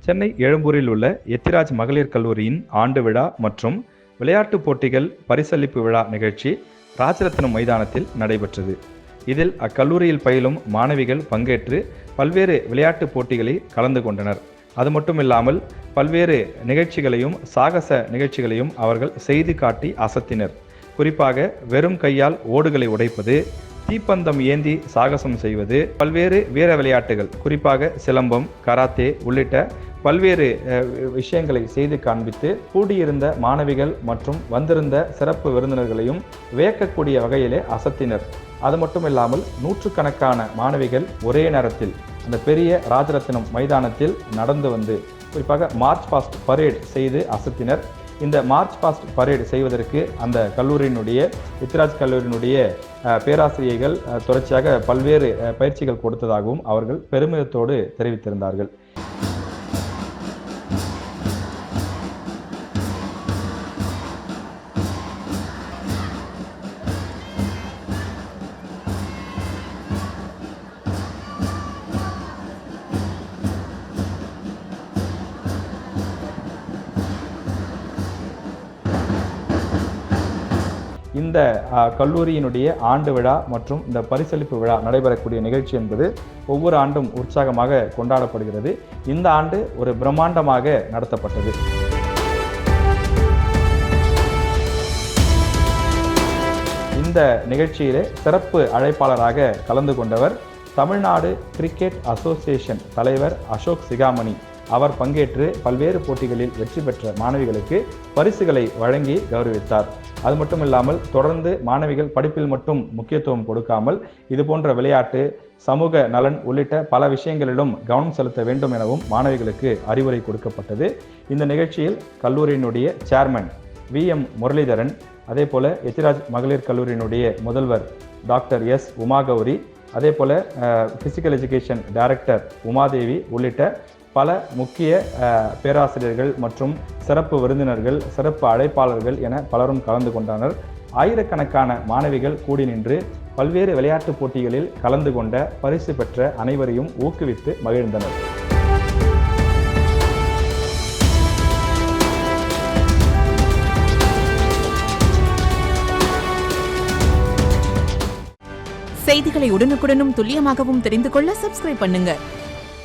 சென்னை எழும்பூரில் உள்ள எத்திராஜ் மகளிர் கல்லூரியின் ஆண்டு விழா மற்றும் விளையாட்டுப் போட்டிகள் பரிசளிப்பு விழா நிகழ்ச்சி ராஜரத்னம் மைதானத்தில் நடைபெற்றது. இதில் அக்கல்லூரியில் பயிலும் மாணவிகள் பங்கேற்று பல்வேறு விளையாட்டுப் போட்டிகளில் கலந்து கொண்டனர். அது மட்டுமில்லாமல் பல்வேறு நிகழ்ச்சிகளையும் சாகச நிகழ்ச்சிகளையும் அவர்கள் செய்து காட்டி அசத்தினர். குறிப்பாக வெறும் கையால் ஓடுகளை உடைப்பது, தீப்பந்தம் ஏந்தி சாகசம் செய்வது, பல்வேறு வீர விளையாட்டுகள் குறிப்பாக சிலம்பம், கராத்தே உள்ளிட்ட பல்வேறு விஷயங்களை செய்து காண்பித்து கூடியிருந்த மாணவிகள் மற்றும் வந்திருந்த சிறப்பு விருந்தினர்களையும் வியக்கக்கூடிய வகையிலே அசத்தினர். அது மட்டுமில்லாமல் நூற்றுக்கணக்கான மாணவிகள் ஒரே நேரத்தில் அந்த பெரிய ராஜரத்னம் மைதானத்தில் நடந்து வந்து குறிப்பாக மார்ச் பாஸ்ட் பரேட் செய்து அசத்தினர். இந்த மார்ச் பாஸ்ட் பரேட் செய்வதற்கு அந்த கல்லூரியினுடைய எத்திராஜ் கல்லூரியினுடைய பேராசிரியர்கள் தொடர்ச்சியாக பல்வேறு பயிற்சிகள் கொடுத்ததாகவும் அவர்கள் பெருமிதத்தோடு தெரிவித்திருந்தார்கள். இந்த கல்லூரியினுடைய ஆண்டு விழா மற்றும் இந்த பரிசளிப்பு விழா நடைபெறக்கூடிய நிகழ்ச்சி என்பது ஒவ்வொரு ஆண்டும் உற்சாகமாக கொண்டாடப்படுகிறது. இந்த ஆண்டு ஒரு பிரம்மாண்டமாக நடத்தப்பட்டது. இந்த நிகழ்ச்சியிலே சிறப்பு அழைப்பாளராக கலந்து கொண்டவர் தமிழ்நாடு கிரிக்கெட் அசோசியேஷன் தலைவர் அசோக் சிகாமணி. அவர் பங்கேற்று பல்வேறு போட்டிகளில் வெற்றி பெற்ற மாணவிகளுக்கு பரிசுகளை வழங்கி கௌரவித்தார். அது மட்டும் இல்லாமல் தொடர்ந்து மாணவிகள் படிப்பில் மட்டும் முக்கியத்துவம் கொடுக்காமல் இதுபோன்ற விளையாட்டு, சமூக நலன் உள்ளிட்ட பல விஷயங்களிலும் கவனம் செலுத்த வேண்டும் எனவும் மாணவிகளுக்கு அறிவுரை கொடுக்கப்பட்டது. இந்த நிகழ்ச்சியில் கல்லூரியினுடைய சேர்மன் VM முரளிதரன், அதே போல எத்திராஜ் மகளிர் கல்லூரியினுடைய முதல்வர் டாக்டர் S உமாகௌரி, அதே போல பிசிக்கல் எஜுகேஷன் டைரக்டர் உமாதேவி உள்ளிட்ட பல முக்கிய பேராசிரியர்கள் மற்றும் சிறப்பு விருந்தினர்கள், சிறப்பு அழைப்பாளர்கள் என பலரும் கலந்து கொண்டனர். ஆயிரக்கணக்கான மாணவிகள் கூடி நின்று பல்வேறு விளையாட்டுப் போட்டிகளில் கலந்து கொண்ட பரிசு பெற்ற அனைவரையும் ஊக்குவித்து மகிழ்ந்தனர். செய்திகளை உடனுக்குடனும் துல்லியமாகவும் தெரிந்து கொள்ள சப்ஸ்கிரைப் பண்ணுங்க.